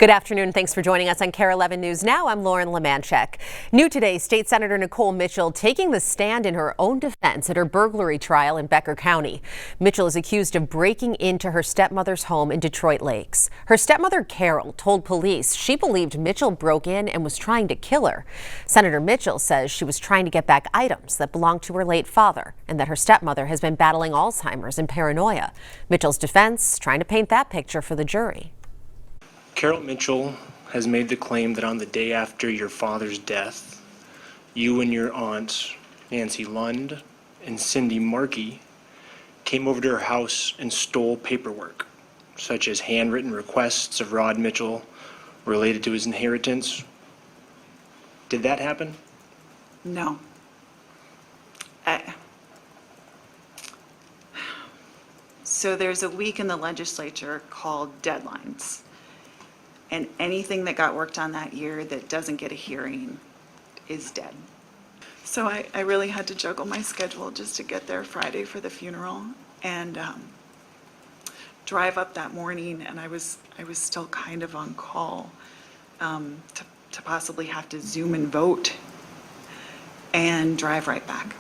Good afternoon. Thanks for joining us on KARE 11 News Now. I'm Lauren Lemanchek. New today, State Senator Nicole Mitchell taking the stand in her own defense at her burglary trial in Becker County. Mitchell is accused of breaking into her stepmother's home in Detroit Lakes. Her stepmother, Carol, told police she believed Mitchell broke in and was trying to kill her. Senator Mitchell says she was trying to get back items that belonged to her late father and that her stepmother has been battling Alzheimer's and paranoia. Mitchell's defense trying to paint that picture for the jury. Carol Mitchell has made the claim that on the day after your father's death, you and your aunts, Nancy Lund and Cindy Markey, came over to her house and stole paperwork, such as handwritten requests of Rod Mitchell related to his inheritance. Did that happen? No. So there's a week in the legislature called deadlines. And anything that got worked on that year that doesn't get a hearing is dead. So I really had to juggle my schedule just to get there Friday for the funeral and drive up that morning. And I was still kind of on call to possibly have to Zoom and vote and drive right back.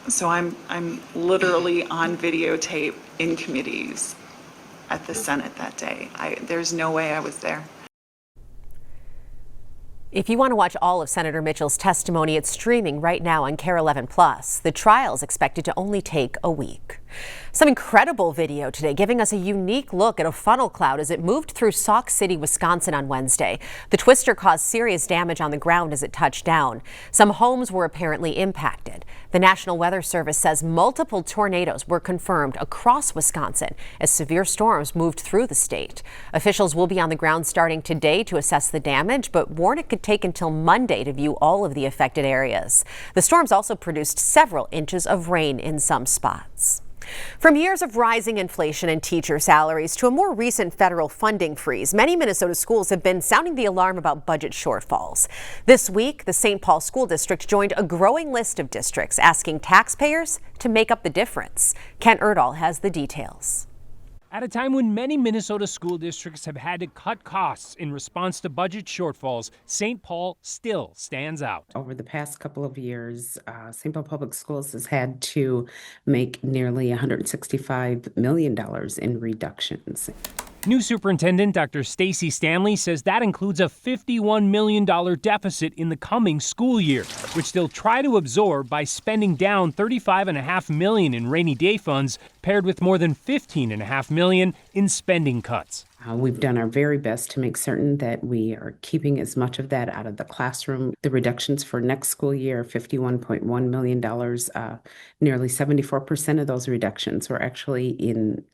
So I'm literally on videotape in committees at the Senate that day. There's no way I was there. If you want to watch all of Senator Mitchell's testimony, it's streaming right now on KARE 11 Plus. The trial is expected to only take a week. Some incredible video today giving us a unique look at a funnel cloud as it moved through Sauk City, Wisconsin on Wednesday. The twister caused serious damage on the ground as it touched down. Some homes were apparently impacted. The National Weather Service says multiple tornadoes were confirmed across Wisconsin as severe storms moved through the state. Officials will be on the ground starting today to assess the damage, but warn it could take until Monday to view all of the affected areas. The storms also produced several inches of rain in some spots. From years of rising inflation and teacher salaries to a more recent federal funding freeze, many Minnesota schools have been sounding the alarm about budget shortfalls. This week, the St. Paul School District joined a growing list of districts asking taxpayers to make up the difference. Kent Erdahl has the details. At a time when many Minnesota school districts have had to cut costs in response to budget shortfalls, St. Paul still stands out. Over the past couple of years, St. Paul Public Schools has had to make nearly $165 million in reductions. New Superintendent Dr. Stacy Stanley says that includes a $51 million deficit in the coming school year, which they'll try to absorb by spending down $35.5 million in rainy day funds, paired with more than $15.5 million in spending cuts. We've done our very best to make certain that we are keeping as much of that out of the classroom. The reductions for next school year, $51.1 million, nearly 74% of those reductions were actually in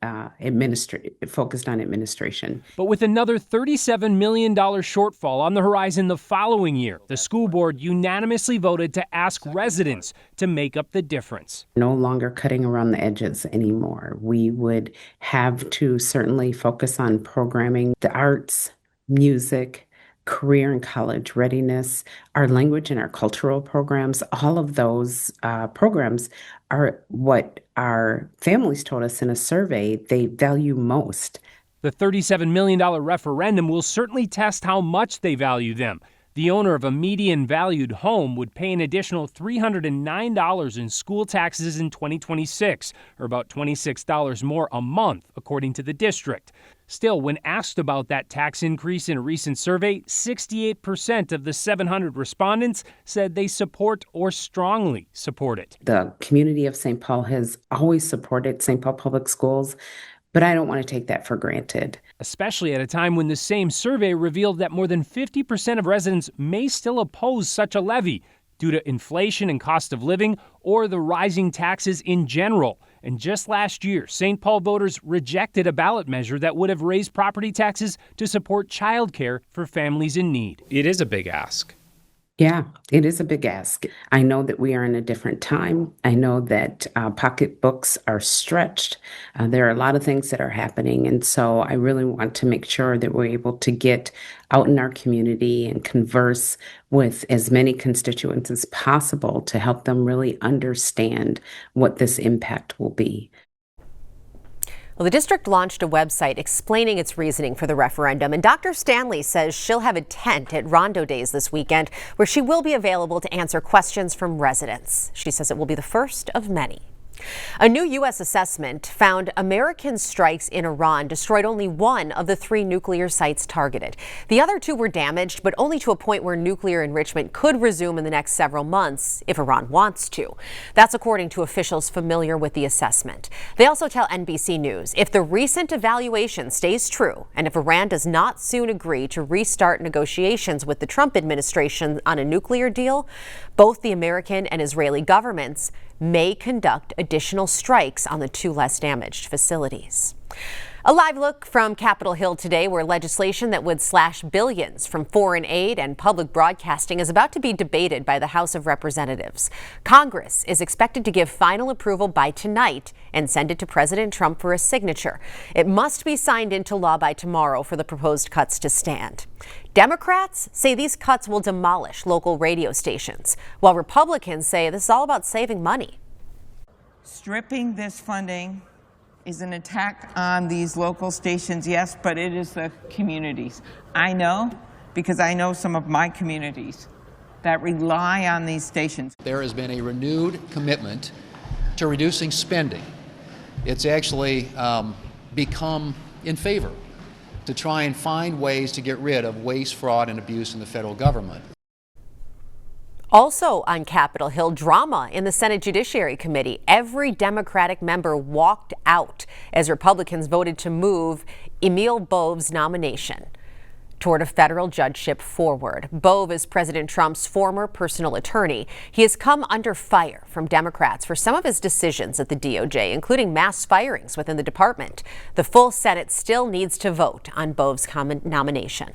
focused on administration. But with another $37 million shortfall on the horizon the following year, the school board unanimously voted to ask residents to make up the difference. No longer cutting around the edges anymore. We would have to certainly focus on programming, the arts, music, career and college readiness, our language and our cultural programs. All of those programs are what our families told us in a survey they value most. The $37 million referendum will certainly test how much they value them. The owner of a median valued home would pay an additional $309 in school taxes in 2026, or about $26 more a month, according to the district. Still, when asked about that tax increase in a recent survey, 68% of the 700 respondents said they support or strongly support it. The community of St. Paul has always supported St. Paul Public Schools, but I don't want to take that for granted. Especially at a time when the same survey revealed that more than 50% of residents may still oppose such a levy due to inflation and cost of living or the rising taxes in general. And just last year, St. Paul voters rejected a ballot measure that would have raised property taxes to support childcare for families in need. It is a big ask. Yeah, it is a big ask. I know that we are in a different time. I know that pocketbooks are stretched. There are a lot of things that are happening. And so I really want to make sure that we're able to get out in our community and converse with as many constituents as possible to help them really understand what this impact will be. Well, the district launched a website explaining its reasoning for the referendum, and Dr. Stanley says she'll have a tent at Rondo Days this weekend where she will be available to answer questions from residents. She says it will be the first of many. A new U.S. assessment found American strikes in Iran destroyed only one of the 3 nuclear sites targeted. The other 2 were damaged, but only to a point where nuclear enrichment could resume in the next several months if Iran wants to. That's according to officials familiar with the assessment. They also tell NBC News if the recent evaluation stays true and if Iran does not soon agree to restart negotiations with the Trump administration on a nuclear deal, both the American and Israeli governments may conduct additional strikes on the 2 less damaged facilities. A live look from Capitol Hill today, where legislation that would slash billions from foreign aid and public broadcasting is about to be debated by the House of Representatives. Congress is expected to give final approval by tonight and send it to President Trump for a signature. It must be signed into law by tomorrow for the proposed cuts to stand. Democrats say these cuts will demolish local radio stations, while Republicans say this is all about saving money. Stripping this funding is an attack on these local stations, yes, but it is the communities. I know, because I know some of my communities that rely on these stations. There has been a renewed commitment to reducing spending. It's actually become in favor to try and find ways to get rid of waste, fraud, and abuse in the federal government. Also on Capitol Hill, drama in the Senate Judiciary Committee. Every Democratic member walked out as Republicans voted to move Emil Bove's nomination toward a federal judgeship forward. Bove is President Trump's former personal attorney. He has come under fire from Democrats for some of his decisions at the DOJ, including mass firings within the department. The full Senate still needs to vote on Bove's nomination.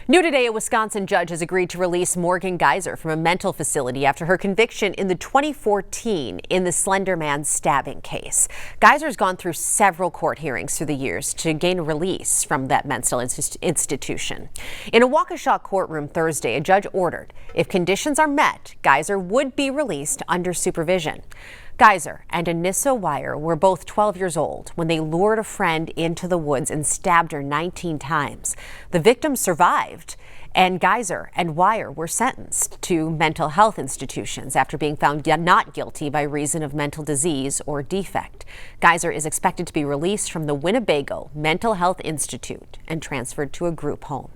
New today, a Wisconsin judge has agreed to release Morgan Geyser from a mental facility after her conviction in the 2014 in the Slender Man stabbing case. Geyser's gone through several court hearings through the years to gain a release from that mental institution. In a Waukesha courtroom Thursday, a judge ordered if conditions are met, Geyser would be released under supervision. Geyser and Anissa Weier were both 12 years old when they lured a friend into the woods and stabbed her 19 times. The victim survived, and Geyser and Weier were sentenced to mental health institutions after being found not guilty by reason of mental disease or defect. Geyser is expected to be released from the Winnebago Mental Health Institute and transferred to a group home.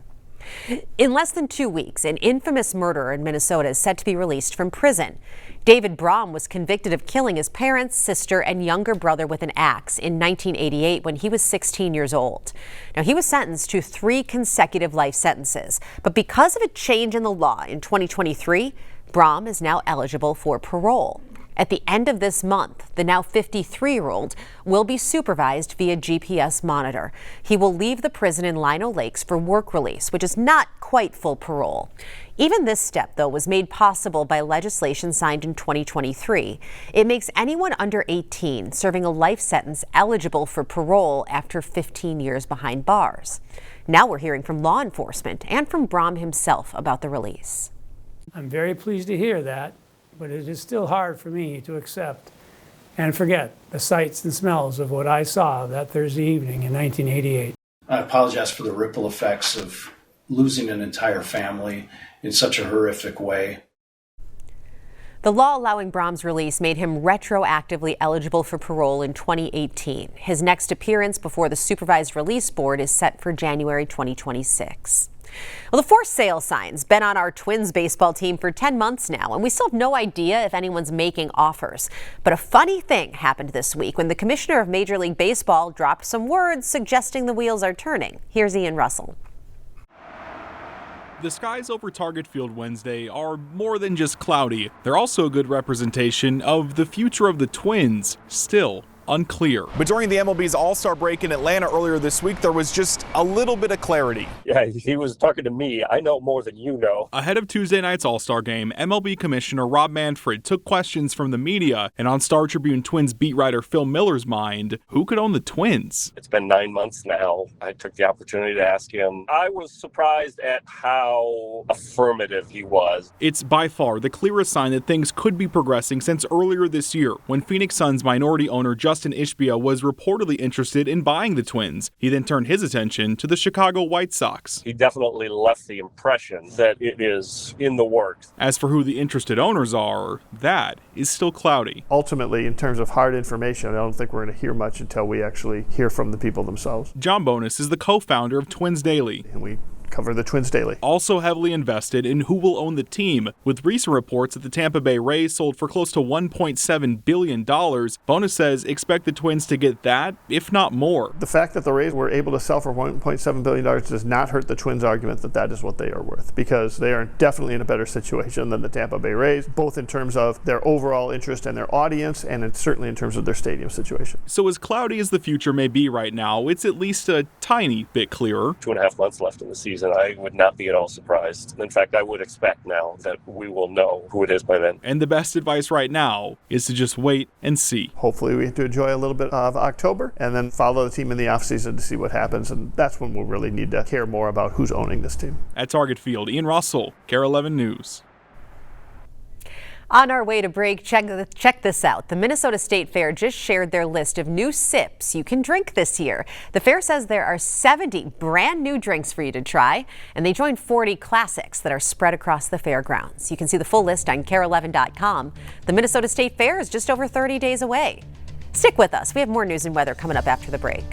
In less than 2 weeks, an infamous murderer in Minnesota is set to be released from prison. David Braum was convicted of killing his parents, sister, and younger brother with an axe in 1988 when he was 16 years old. Now, he was sentenced to 3 consecutive life sentences, but because of a change in the law in 2023, Braum is now eligible for parole. At the end of this month, the now 53-year-old will be supervised via GPS monitor. He will leave the prison in Lino Lakes for work release, which is not quite full parole. Even this step, though, was made possible by legislation signed in 2023. It makes anyone under 18 serving a life sentence eligible for parole after 15 years behind bars. Now we're hearing from law enforcement and from Braum himself about the release. I'm very pleased to hear that, but it is still hard for me to accept and forget the sights and smells of what I saw that Thursday evening in 1988. I apologize for the ripple effects of losing an entire family in such a horrific way. The law allowing Braum's release made him retroactively eligible for parole in 2018. His next appearance before the Supervised Release Board is set for January 2026. Well, the for sale sign's been on our Twins baseball team for 10 months now, and we still have no idea if anyone's making offers. But a funny thing happened this week when the commissioner of Major League Baseball dropped some words suggesting the wheels are turning. Here's Ian Russell. The skies over Target Field Wednesday are more than just cloudy. They're also a good representation of the future of the Twins, still unclear. But during the MLB's All-Star break in Atlanta earlier this week, there was just a little bit of clarity. Yeah, he was talking to me. I know more than you know. Ahead of Tuesday night's All-Star game, MLB Commissioner Rob Manfred took questions from the media, and on Star Tribune Twins beat writer Phil Miller's mind, who could own the Twins? It's been 9 months now. I took the opportunity to ask him. I was surprised at how affirmative he was. It's by far the clearest sign that things could be progressing since earlier this year, when Phoenix Suns minority owner Justin Justin Ishbia was reportedly interested in buying the Twins. He then turned his attention to the Chicago White Sox. He definitely left the impression that it is in the works. As for who the interested owners are, that is still cloudy. Ultimately, in terms of hard information, I don't think we're going to hear much until we actually hear from the people themselves. John Bonus is the co-founder of Twins Daily. And we cover the Twins daily. Also heavily invested in who will own the team, with recent reports that the Tampa Bay Rays sold for close to $1.7 billion. Bonus says expect the Twins to get that, if not more. The fact that the Rays were able to sell for $1.7 billion does not hurt the Twins' argument that that is what they are worth, because they are definitely in a better situation than the Tampa Bay Rays, both in terms of their overall interest and their audience, and certainly in terms of their stadium situation. So as cloudy as the future may be right now, it's at least a tiny bit clearer. 2.5 months left in the season. I would not be at all surprised. In fact, I would expect now that we will know who it is by then. And the best advice right now is to just wait and see. Hopefully we get to enjoy a little bit of October and then follow the team in the offseason to see what happens. And that's when we'll really need to care more about who's owning this team. At Target Field, Ian Russell, KARE 11 News. On our way to break, check this out. The Minnesota State Fair just shared their list of new sips you can drink this year. The fair says there are 70 brand new drinks for you to try, and they joined 40 classics that are spread across the fairgrounds. You can see the full list on KARE11.com. The Minnesota State Fair is just over 30 days away. Stick with us. We have more news and weather coming up after the break.